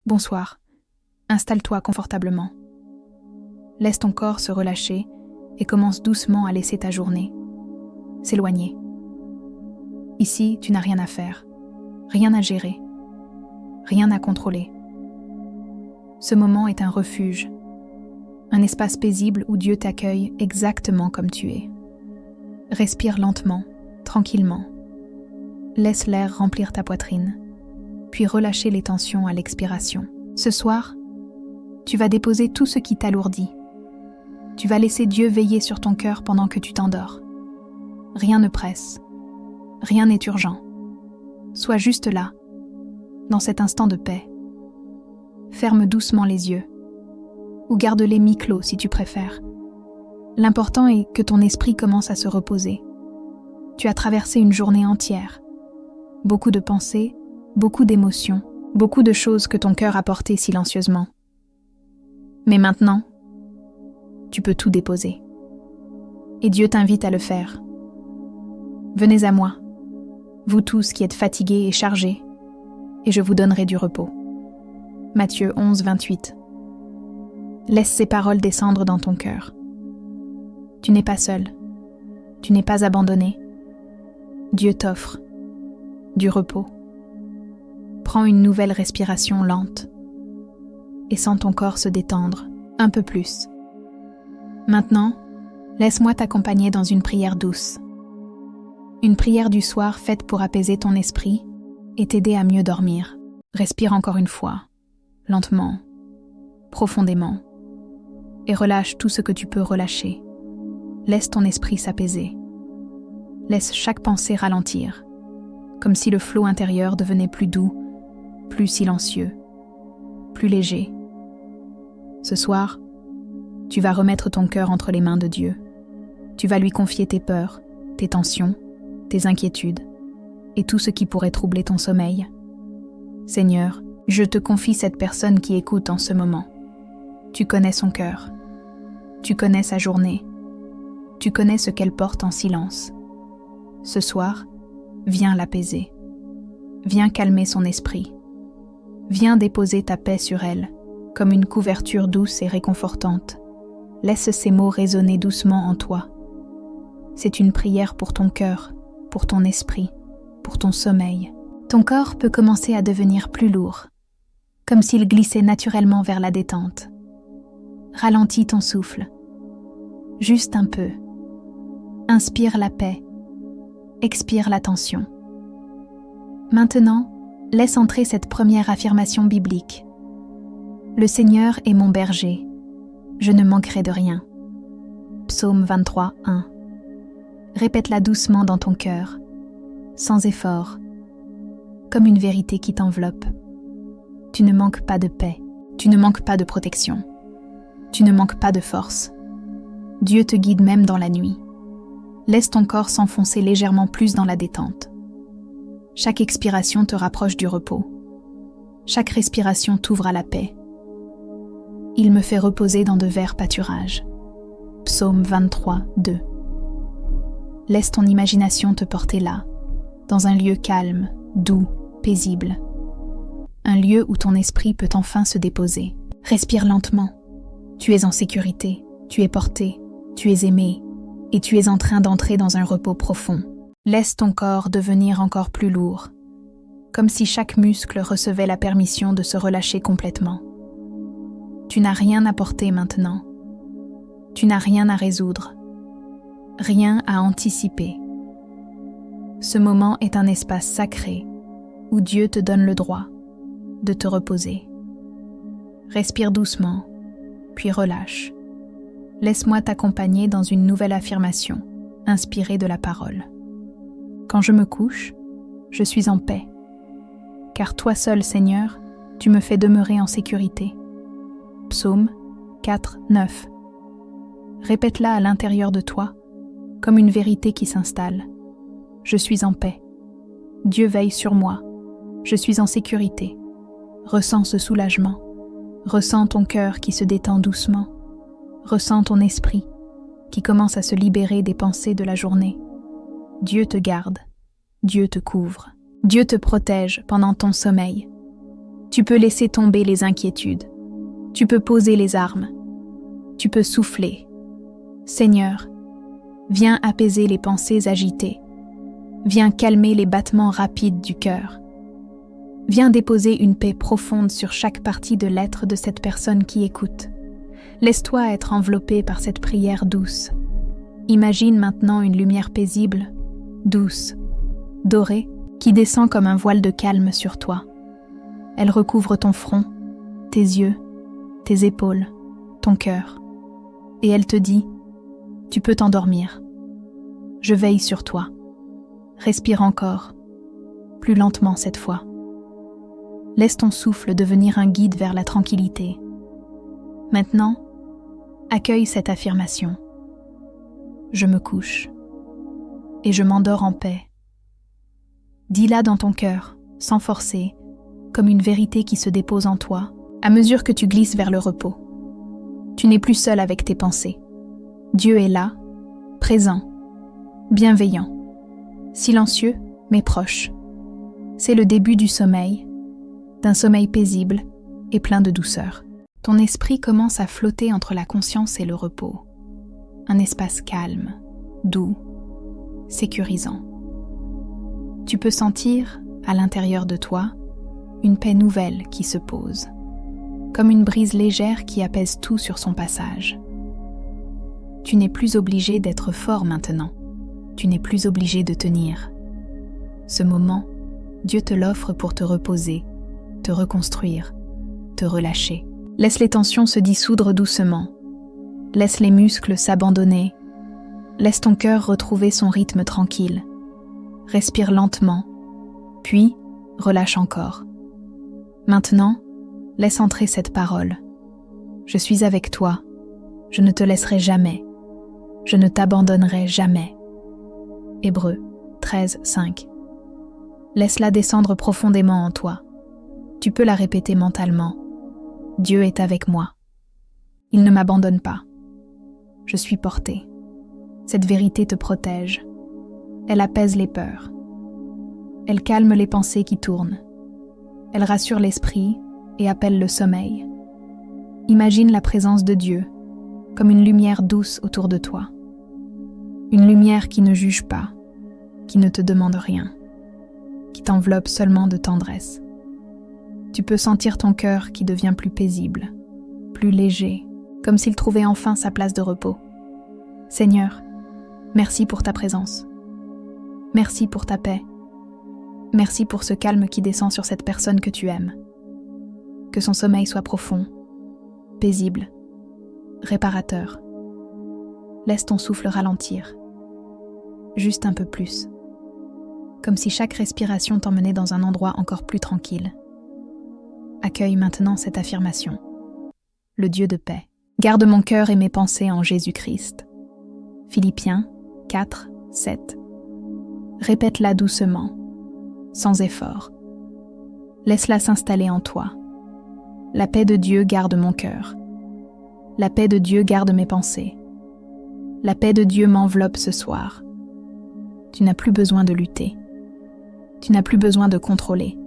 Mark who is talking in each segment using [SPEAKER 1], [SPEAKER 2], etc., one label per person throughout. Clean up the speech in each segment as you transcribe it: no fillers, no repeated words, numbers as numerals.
[SPEAKER 1] Bonsoir. Installe-toi confortablement. Laisse ton corps se relâcher et commence doucement à laisser ta journée s'éloigner. Ici, tu n'as rien à faire, rien à gérer, rien à contrôler. Ce moment est un refuge, un espace paisible où Dieu t'accueille exactement comme tu es. Respire lentement, tranquillement. Laisse l'air remplir ta poitrine, puis relâcher les tensions à l'expiration. Ce soir, tu vas déposer tout ce qui t'alourdit. Tu vas laisser Dieu veiller sur ton cœur pendant que tu t'endors. Rien ne presse, rien n'est urgent. Sois juste là, dans cet instant de paix. Ferme doucement les yeux, ou garde-les mi-clos si tu préfères. L'important est que ton esprit commence à se reposer. Tu as traversé une journée entière. Beaucoup de pensées, beaucoup d'émotions, beaucoup de choses que ton cœur a portées silencieusement. Mais maintenant, tu peux tout déposer. Et Dieu t'invite à le faire. Venez à moi, vous tous qui êtes fatigués et chargés, et je vous donnerai du repos. Matthieu 11, 28. Laisse ces paroles descendre dans ton cœur. Tu n'es pas seul, tu n'es pas abandonné. Dieu t'offre du repos. Prends une nouvelle respiration lente et sens ton corps se détendre un peu plus. Maintenant, laisse-moi t'accompagner dans une prière douce. Une prière du soir faite pour apaiser ton esprit et t'aider à mieux dormir. Respire encore une fois, lentement, profondément, et relâche tout ce que tu peux relâcher. Laisse ton esprit s'apaiser. Laisse chaque pensée ralentir, comme si le flot intérieur devenait plus doux, plus silencieux, plus léger. Ce soir, tu vas remettre ton cœur entre les mains de Dieu. Tu vas lui confier tes peurs, tes tensions, tes inquiétudes et tout ce qui pourrait troubler ton sommeil. Seigneur, je te confie cette personne qui écoute en ce moment. Tu connais son cœur. Tu connais sa journée. Tu connais ce qu'elle porte en silence. Ce soir, viens l'apaiser. Viens calmer son esprit. Viens déposer ta paix sur elle, comme une couverture douce et réconfortante. Laisse ces mots résonner doucement en toi. C'est une prière pour ton cœur, pour ton esprit, pour ton sommeil. Ton corps peut commencer à devenir plus lourd, comme s'il glissait naturellement vers la détente. Ralentis ton souffle. Juste un peu. Inspire la paix. Expire la tension. Maintenant, laisse entrer cette première affirmation biblique. Le Seigneur est mon berger. Je ne manquerai de rien. Psaume 23, 1. Répète-la doucement dans ton cœur, sans effort, comme une vérité qui t'enveloppe. Tu ne manques pas de paix, tu ne manques pas de protection, tu ne manques pas de force. Dieu te guide même dans la nuit. Laisse ton corps s'enfoncer légèrement plus dans la détente. Chaque expiration te rapproche du repos. Chaque respiration t'ouvre à la paix. Il me fait reposer dans de verts pâturages. Psaume 23, 2. Laisse ton imagination te porter là, dans un lieu calme, doux, paisible. Un lieu où ton esprit peut enfin se déposer. Respire lentement. Tu es en sécurité, tu es porté, tu es aimé, et tu es en train d'entrer dans un repos profond. Laisse ton corps devenir encore plus lourd, comme si chaque muscle recevait la permission de se relâcher complètement. Tu n'as rien à porter maintenant. Tu n'as rien à résoudre. Rien à anticiper. Ce moment est un espace sacré où Dieu te donne le droit de te reposer. Respire doucement, puis relâche. Laisse-moi t'accompagner dans une nouvelle affirmation, inspirée de la parole. Quand je me couche, je suis en paix, car toi seul, Seigneur, tu me fais demeurer en sécurité. Psaume 4, 9. Répète-la à l'intérieur de toi, comme une vérité qui s'installe. Je suis en paix. Dieu veille sur moi. Je suis en sécurité. Ressens ce soulagement. Ressens ton cœur qui se détend doucement. Ressens ton esprit qui commence à se libérer des pensées de la journée. Dieu te garde. Dieu te couvre. Dieu te protège pendant ton sommeil. Tu peux laisser tomber les inquiétudes. Tu peux poser les armes. Tu peux souffler. Seigneur, viens apaiser les pensées agitées. Viens calmer les battements rapides du cœur. Viens déposer une paix profonde sur chaque partie de l'être de cette personne qui écoute. Laisse-toi être enveloppé par cette prière douce. Imagine maintenant une lumière paisible, douce, dorée, qui descend comme un voile de calme sur toi. Elle recouvre ton front, tes yeux, tes épaules, ton cœur. Et elle te dit, tu peux t'endormir. Je veille sur toi. Respire encore, plus lentement cette fois. Laisse ton souffle devenir un guide vers la tranquillité. Maintenant, accueille cette affirmation. Je me couche et je m'endors en paix. Dis-la dans ton cœur, sans forcer, comme une vérité qui se dépose en toi, à mesure que tu glisses vers le repos. Tu n'es plus seul avec tes pensées. Dieu est là, présent, bienveillant, silencieux mais proche. C'est le début du sommeil, d'un sommeil paisible et plein de douceur. Ton esprit commence à flotter entre la conscience et le repos. Un espace calme, doux, sécurisant. Tu peux sentir, à l'intérieur de toi, une paix nouvelle qui se pose, comme une brise légère qui apaise tout sur son passage. Tu n'es plus obligé d'être fort maintenant. Tu n'es plus obligé de tenir. Ce moment, Dieu te l'offre pour te reposer, te reconstruire, te relâcher. Laisse les tensions se dissoudre doucement. Laisse les muscles s'abandonner. Laisse ton cœur retrouver son rythme tranquille. Respire lentement, puis relâche encore. Maintenant, laisse entrer cette parole. Je suis avec toi. Je ne te laisserai jamais. Je ne t'abandonnerai jamais. Hébreux 13, 5. Laisse-la descendre profondément en toi. Tu peux la répéter mentalement. Dieu est avec moi. Il ne m'abandonne pas. Je suis porté. Cette vérité te protège. Elle apaise les peurs. Elle calme les pensées qui tournent. Elle rassure l'esprit et appelle le sommeil. Imagine la présence de Dieu comme une lumière douce autour de toi. Une lumière qui ne juge pas, qui ne te demande rien, qui t'enveloppe seulement de tendresse. Tu peux sentir ton cœur qui devient plus paisible, plus léger, comme s'il trouvait enfin sa place de repos. Seigneur, merci pour ta présence. Merci pour ta paix. Merci pour ce calme qui descend sur cette personne que tu aimes. Que son sommeil soit profond, paisible, réparateur. Laisse ton souffle ralentir. Juste un peu plus. Comme si chaque respiration t'emmenait dans un endroit encore plus tranquille. Accueille maintenant cette affirmation. Le Dieu de paix. Garde mon cœur et mes pensées en Jésus-Christ. Philippiens 4, 7. Répète-la doucement, sans effort. Laisse-la s'installer en toi. La paix de Dieu garde mon cœur. La paix de Dieu garde mes pensées. La paix de Dieu m'enveloppe ce soir. Tu n'as plus besoin de lutter. Tu n'as plus besoin de contrôler.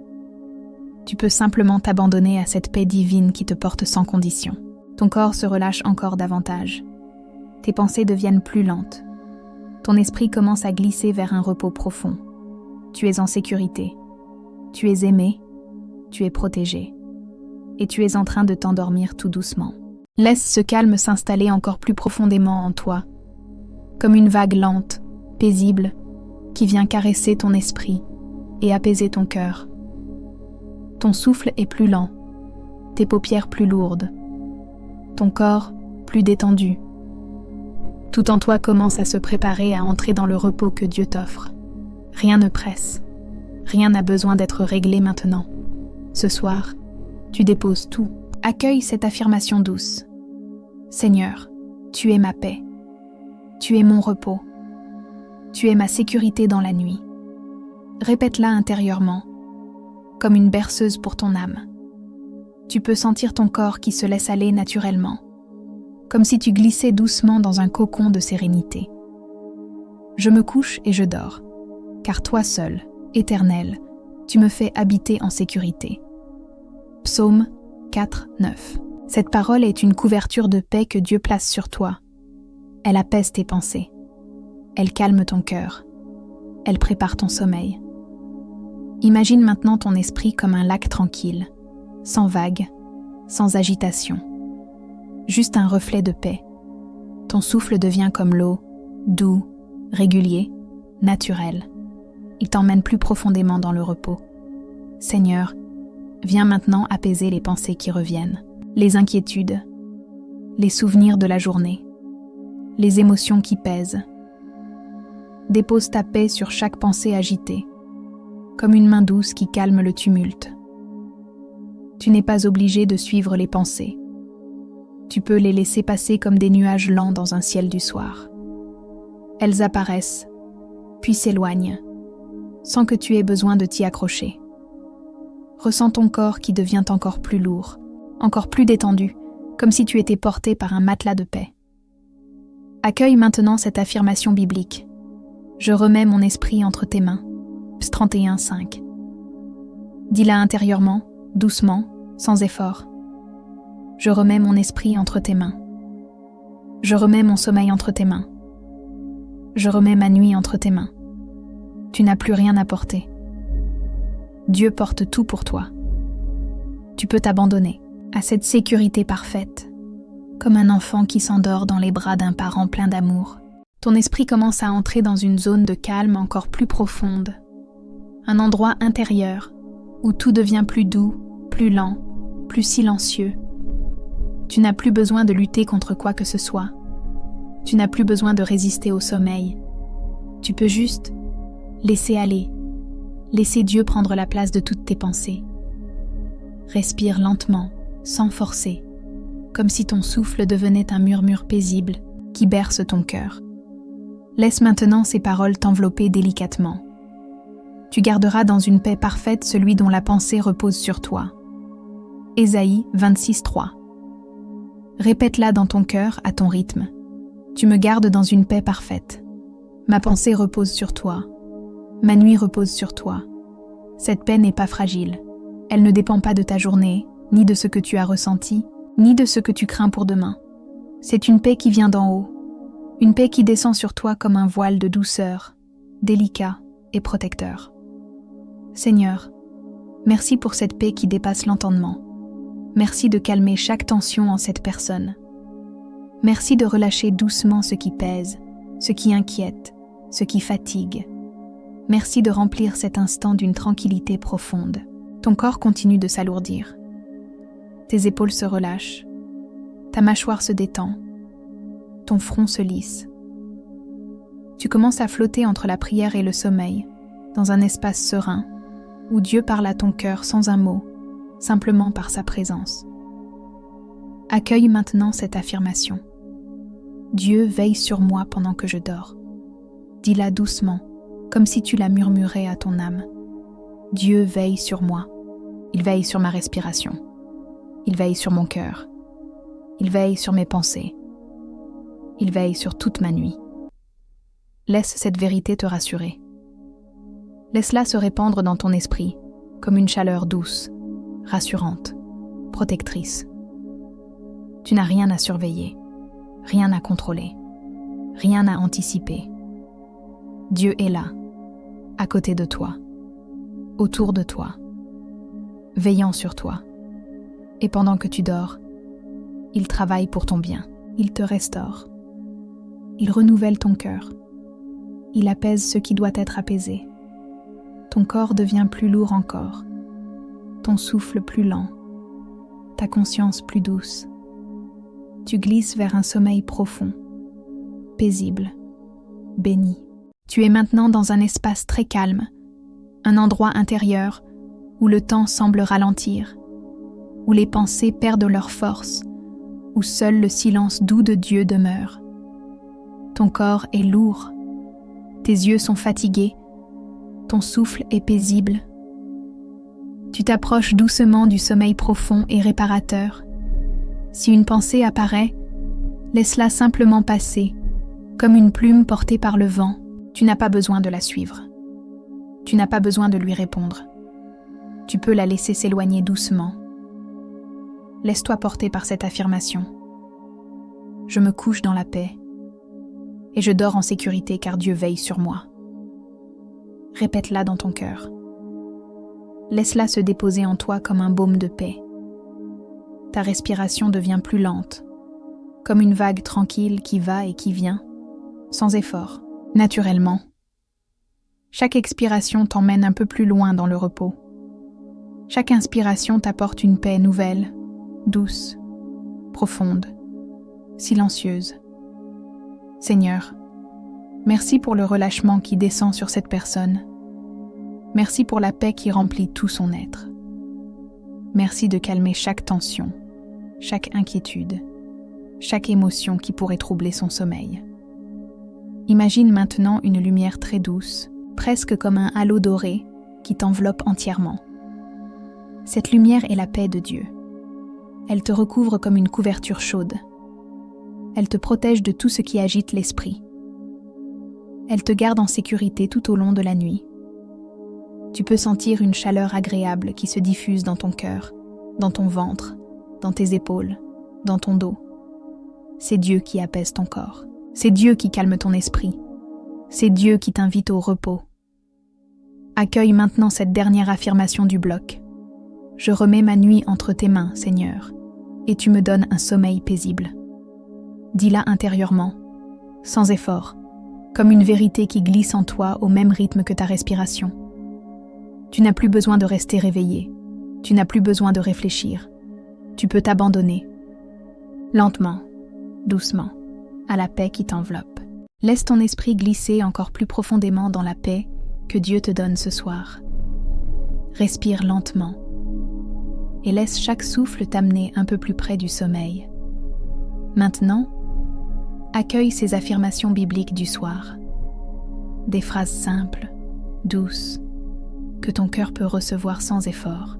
[SPEAKER 1] Tu peux simplement t'abandonner à cette paix divine qui te porte sans condition. Ton corps se relâche encore davantage. Tes pensées deviennent plus lentes. Ton esprit commence à glisser vers un repos profond. Tu es en sécurité. Tu es aimé. Tu es protégé. Et tu es en train de t'endormir tout doucement. Laisse ce calme s'installer encore plus profondément en toi, comme une vague lente, paisible, qui vient caresser ton esprit et apaiser ton cœur. Ton souffle est plus lent, tes paupières plus lourdes, ton corps plus détendu. Tout en toi commence à se préparer à entrer dans le repos que Dieu t'offre. Rien ne presse, rien n'a besoin d'être réglé maintenant. Ce soir, tu déposes tout. Accueille cette affirmation douce. Seigneur, tu es ma paix. Tu es mon repos. Tu es ma sécurité dans la nuit. Répète-la intérieurement, comme une berceuse pour ton âme. Tu peux sentir ton corps qui se laisse aller naturellement, comme si tu glissais doucement dans un cocon de sérénité. Je me couche et je dors, car toi seul, Éternel, tu me fais habiter en sécurité. Psaume 4, 9. Cette parole est une couverture de paix que Dieu place sur toi. Elle apaise tes pensées. Elle calme ton cœur. Elle prépare ton sommeil. Imagine maintenant ton esprit comme un lac tranquille, sans vagues, sans agitation. Juste un reflet de paix. Ton souffle devient comme l'eau, doux, régulier, naturel. Il t'emmène plus profondément dans le repos. Seigneur, viens maintenant apaiser les pensées qui reviennent, les inquiétudes, les souvenirs de la journée, les émotions qui pèsent. Dépose ta paix sur chaque pensée agitée, comme une main douce qui calme le tumulte. Tu n'es pas obligé de suivre les pensées. Tu peux les laisser passer comme des nuages lents dans un ciel du soir. Elles apparaissent, puis s'éloignent, sans que tu aies besoin de t'y accrocher. Ressens ton corps qui devient encore plus lourd, encore plus détendu, comme si tu étais porté par un matelas de paix. Accueille maintenant cette affirmation biblique. Je remets mon esprit entre tes mains. Ps 31, 5. Dis-la intérieurement, doucement, sans effort. Je remets mon esprit entre tes mains. Je remets mon sommeil entre tes mains. Je remets ma nuit entre tes mains. Tu n'as plus rien à porter. Dieu porte tout pour toi. Tu peux t'abandonner à cette sécurité parfaite, comme un enfant qui s'endort dans les bras d'un parent plein d'amour. Ton esprit commence à entrer dans une zone de calme encore plus profonde, un endroit intérieur où tout devient plus doux, plus lent, plus silencieux. Tu n'as plus besoin de lutter contre quoi que ce soit. Tu n'as plus besoin de résister au sommeil. Tu peux juste laisser aller, laisser Dieu prendre la place de toutes tes pensées. Respire lentement, sans forcer, comme si ton souffle devenait un murmure paisible qui berce ton cœur. Laisse maintenant ces paroles t'envelopper délicatement. Tu garderas dans une paix parfaite celui dont la pensée repose sur toi. Ésaïe 26, 3. Répète-la dans ton cœur à ton rythme. Tu me gardes dans une paix parfaite. Ma pensée repose sur toi. Ma nuit repose sur toi. Cette paix n'est pas fragile. Elle ne dépend pas de ta journée, ni de ce que tu as ressenti, ni de ce que tu crains pour demain. C'est une paix qui vient d'en haut. Une paix qui descend sur toi comme un voile de douceur, délicat et protecteur. Seigneur, merci pour cette paix qui dépasse l'entendement. Merci de calmer chaque tension en cette personne. Merci de relâcher doucement ce qui pèse, ce qui inquiète, ce qui fatigue. Merci de remplir cet instant d'une tranquillité profonde. Ton corps continue de s'alourdir. Tes épaules se relâchent. Ta mâchoire se détend. Ton front se lisse. Tu commences à flotter entre la prière et le sommeil, dans un espace serein, où Dieu parle à ton cœur sans un mot, simplement par sa présence. Accueille maintenant cette affirmation. Dieu veille sur moi pendant que je dors. Dis-la doucement, comme si tu la murmurais à ton âme. Dieu veille sur moi. Il veille sur ma respiration. Il veille sur mon cœur. Il veille sur mes pensées. Il veille sur toute ma nuit. Laisse cette vérité te rassurer. Laisse-la se répandre dans ton esprit, comme une chaleur douce, rassurante, protectrice. Tu n'as rien à surveiller, rien à contrôler, rien à anticiper. Dieu est là, à côté de toi, autour de toi, veillant sur toi. Et pendant que tu dors, il travaille pour ton bien. Il te restaure. Il renouvelle ton cœur. Il apaise ce qui doit être apaisé. Ton corps devient plus lourd encore. Ton souffle plus lent. Ta conscience plus douce. Tu glisses vers un sommeil profond, paisible, béni. Tu es maintenant dans un espace très calme, un endroit intérieur où le temps semble ralentir, où les pensées perdent leur force, où seul le silence doux de Dieu demeure. Ton corps est lourd, tes yeux sont fatigués, ton souffle est paisible. Tu t'approches doucement du sommeil profond et réparateur. Si une pensée apparaît, laisse-la simplement passer, comme une plume portée par le vent. Tu n'as pas besoin de la suivre. Tu n'as pas besoin de lui répondre. Tu peux la laisser s'éloigner doucement, Laisse-toi porter par cette affirmation. Je me couche dans la paix et je dors en sécurité car Dieu veille sur moi. Répète-la dans ton cœur. Laisse-la se déposer en toi comme un baume de paix. Ta respiration devient plus lente, comme une vague tranquille qui va et qui vient, sans effort, naturellement. Chaque expiration t'emmène un peu plus loin dans le repos. Chaque inspiration t'apporte une paix nouvelle, douce, profonde, silencieuse. Seigneur, merci pour le relâchement qui descend sur cette personne. Merci pour la paix qui remplit tout son être. Merci de calmer chaque tension, chaque inquiétude, chaque émotion qui pourrait troubler son sommeil. Imagine maintenant une lumière très douce, presque comme un halo doré, qui t'enveloppe entièrement. Cette lumière est la paix de Dieu. Elle te recouvre comme une couverture chaude. Elle te protège de tout ce qui agite l'esprit. Elle te garde en sécurité tout au long de la nuit. Tu peux sentir une chaleur agréable qui se diffuse dans ton cœur, dans ton ventre, dans tes épaules, dans ton dos. C'est Dieu qui apaise ton corps. C'est Dieu qui calme ton esprit. C'est Dieu qui t'invite au repos. Accueille maintenant cette dernière affirmation du bloc. Je remets ma nuit entre tes mains, Seigneur, et tu me donnes un sommeil paisible. Dis-la intérieurement, sans effort, comme une vérité qui glisse en toi au même rythme que ta respiration. Tu n'as plus besoin de rester réveillé. Tu n'as plus besoin de réfléchir. Tu peux t'abandonner. Lentement, doucement, à la paix qui t'enveloppe. Laisse ton esprit glisser encore plus profondément dans la paix que Dieu te donne ce soir. Respire lentement et laisse chaque souffle t'amener un peu plus près du sommeil. Maintenant, accueille ces affirmations bibliques du soir. Des phrases simples, douces, que ton cœur peut recevoir sans effort.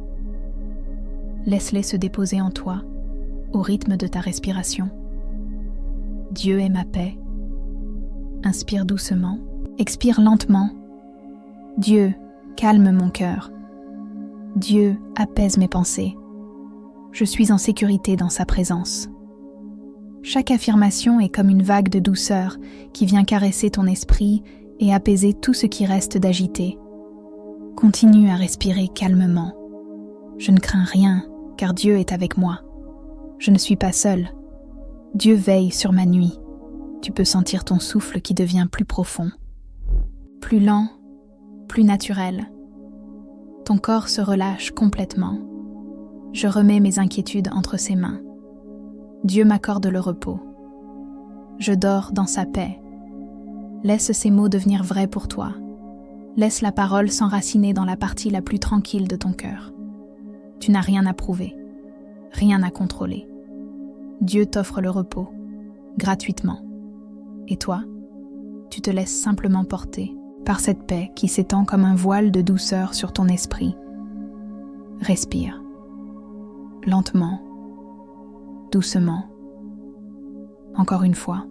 [SPEAKER 1] Laisse-les se déposer en toi, au rythme de ta respiration. Dieu est ma paix. Inspire doucement, expire lentement. Dieu, calme mon cœur. Dieu, apaise mes pensées. Je suis en sécurité dans sa présence. Chaque affirmation est comme une vague de douceur qui vient caresser ton esprit et apaiser tout ce qui reste d'agité. Continue à respirer calmement. Je ne crains rien, car Dieu est avec moi. Je ne suis pas seule. Dieu veille sur ma nuit. Tu peux sentir ton souffle qui devient plus profond, plus lent, plus naturel. Ton corps se relâche complètement. Je remets mes inquiétudes entre ses mains. Dieu m'accorde le repos. Je dors dans sa paix. Laisse ces mots devenir vrais pour toi. Laisse la parole s'enraciner dans la partie la plus tranquille de ton cœur. Tu n'as rien à prouver, rien à contrôler. Dieu t'offre le repos, gratuitement. Et toi, tu te laisses simplement porter par cette paix qui s'étend comme un voile de douceur sur ton esprit. Respire, lentement, doucement, encore une fois,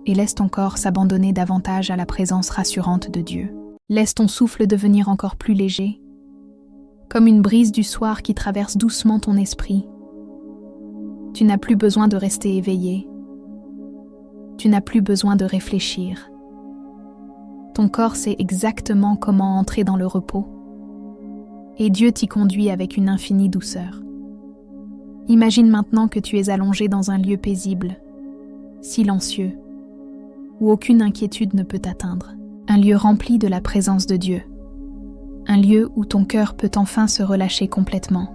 [SPEAKER 1] et laisse ton corps s'abandonner davantage à la présence rassurante de Dieu. Laisse ton souffle devenir encore plus léger, comme une brise du soir qui traverse doucement ton esprit. Tu n'as plus besoin de rester éveillé. Tu n'as plus besoin de réfléchir. Ton corps sait exactement comment entrer dans le repos. Et Dieu t'y conduit avec une infinie douceur. Imagine maintenant que tu es allongé dans un lieu paisible, silencieux, où aucune inquiétude ne peut t'atteindre. Un lieu rempli de la présence de Dieu. Un lieu où ton cœur peut enfin se relâcher complètement.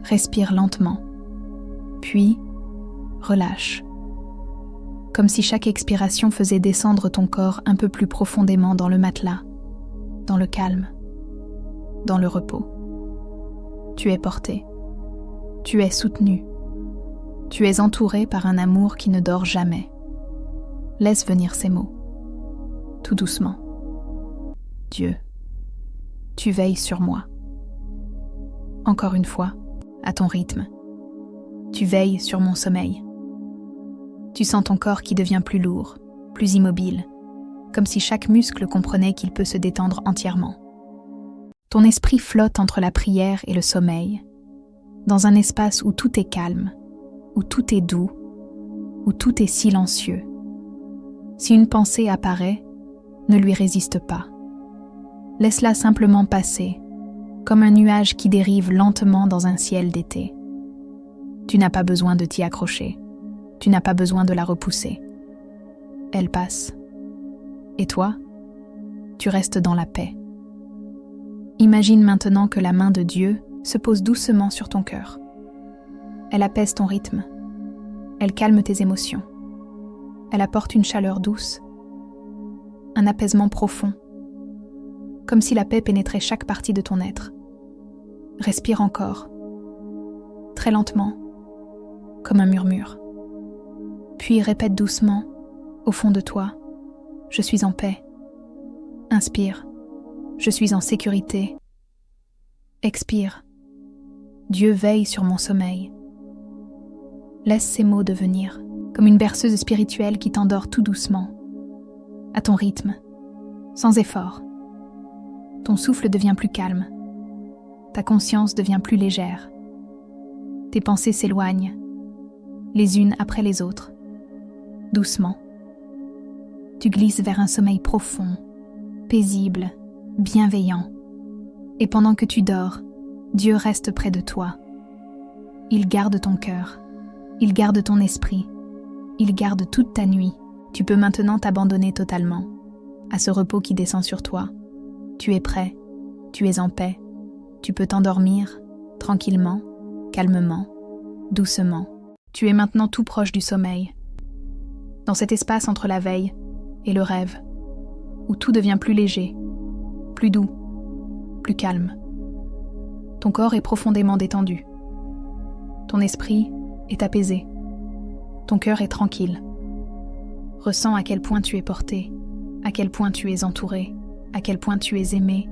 [SPEAKER 1] Respire lentement. Puis, relâche. Comme si chaque expiration faisait descendre ton corps un peu plus profondément dans le matelas, dans le calme, dans le repos. Tu es porté. Tu es soutenu. Tu es entouré par un amour qui ne dort jamais. Laisse venir ces mots. Tout doucement. Dieu, tu veilles sur moi. Encore une fois, à ton rythme. Tu veilles sur mon sommeil. Tu sens ton corps qui devient plus lourd, plus immobile, comme si chaque muscle comprenait qu'il peut se détendre entièrement. Ton esprit flotte entre la prière et le sommeil. dans un espace où tout est calme, où tout est doux, où tout est silencieux. Si une pensée apparaît, ne lui résiste pas. Laisse-la simplement passer, comme un nuage qui dérive lentement dans un ciel d'été. Tu n'as pas besoin de t'y accrocher, tu n'as pas besoin de la repousser. Elle passe. Et toi, tu restes dans la paix. Imagine maintenant que la main de Dieu se pose doucement sur ton cœur. Elle apaise ton rythme. Elle calme tes émotions. Elle apporte une chaleur douce, un apaisement profond, comme si la paix pénétrait chaque partie de ton être. Respire encore, très lentement, comme un murmure. Puis répète doucement, au fond de toi, « Je suis en paix ». Inspire, « Je suis en sécurité ». Expire, « Dieu veille sur mon sommeil ». Laisse ces mots devenir comme une berceuse spirituelle qui t'endort tout doucement, à ton rythme, sans effort. Ton souffle devient plus calme, ta conscience devient plus légère. Tes pensées s'éloignent, les unes après les autres. Doucement, tu glisses vers un sommeil profond, paisible, bienveillant. Et pendant que tu dors, Dieu reste près de toi. Il garde ton cœur, il garde ton esprit, il garde toute ta nuit. Tu peux maintenant t'abandonner totalement à ce repos qui descend sur toi. Tu es prêt, tu es en paix. Tu peux t'endormir tranquillement, calmement, doucement. Tu es maintenant tout proche du sommeil. Dans cet espace entre la veille et le rêve, où tout devient plus léger, plus doux, plus calme. Ton corps est profondément détendu. Ton esprit est apaisé. Ton cœur est tranquille. Ressens à quel point tu es porté, à quel point tu es entouré, à quel point tu es aimé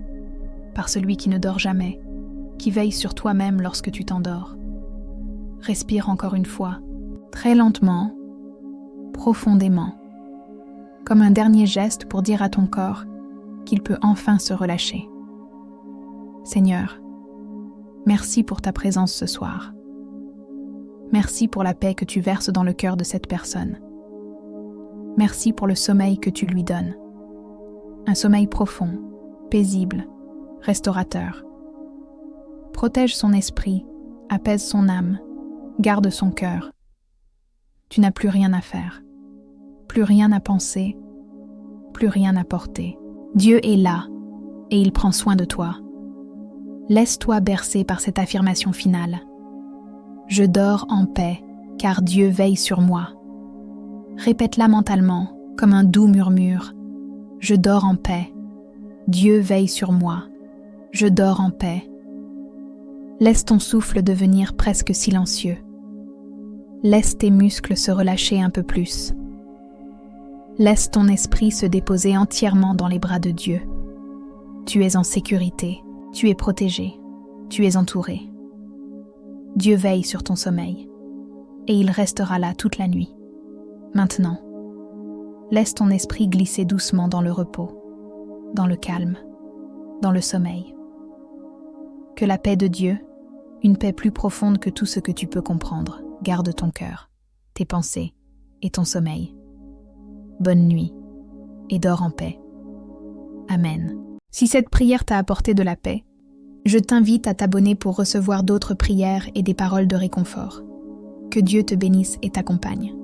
[SPEAKER 1] par celui qui ne dort jamais, qui veille sur toi-même lorsque tu t'endors. Respire encore une fois, très lentement, profondément, comme un dernier geste pour dire à ton corps qu'il peut enfin se relâcher. Seigneur, merci pour ta présence ce soir. Merci pour la paix que tu verses dans le cœur de cette personne. Merci pour le sommeil que tu lui donnes. Un sommeil profond, paisible, restaurateur. Protège son esprit, apaise son âme, garde son cœur. Tu n'as plus rien à faire, plus rien à penser, plus rien à porter. Dieu est là et il prend soin de toi. Laisse-toi bercer par cette affirmation finale. Je dors en paix, car Dieu veille sur moi. Répète-la mentalement, comme un doux murmure. Je dors en paix. Dieu veille sur moi. Je dors en paix. Laisse ton souffle devenir presque silencieux. Laisse tes muscles se relâcher un peu plus. Laisse ton esprit se déposer entièrement dans les bras de Dieu. Tu es en sécurité, tu es protégé, tu es entouré. Dieu veille sur ton sommeil, et il restera là toute la nuit. Maintenant, laisse ton esprit glisser doucement dans le repos, dans le calme, dans le sommeil. Que la paix de Dieu, une paix plus profonde que tout ce que tu peux comprendre, garde ton cœur, tes pensées et ton sommeil. Bonne nuit et dors en paix. Amen. Si cette prière t'a apporté de la paix, je t'invite à t'abonner pour recevoir d'autres prières et des paroles de réconfort. Que Dieu te bénisse et t'accompagne.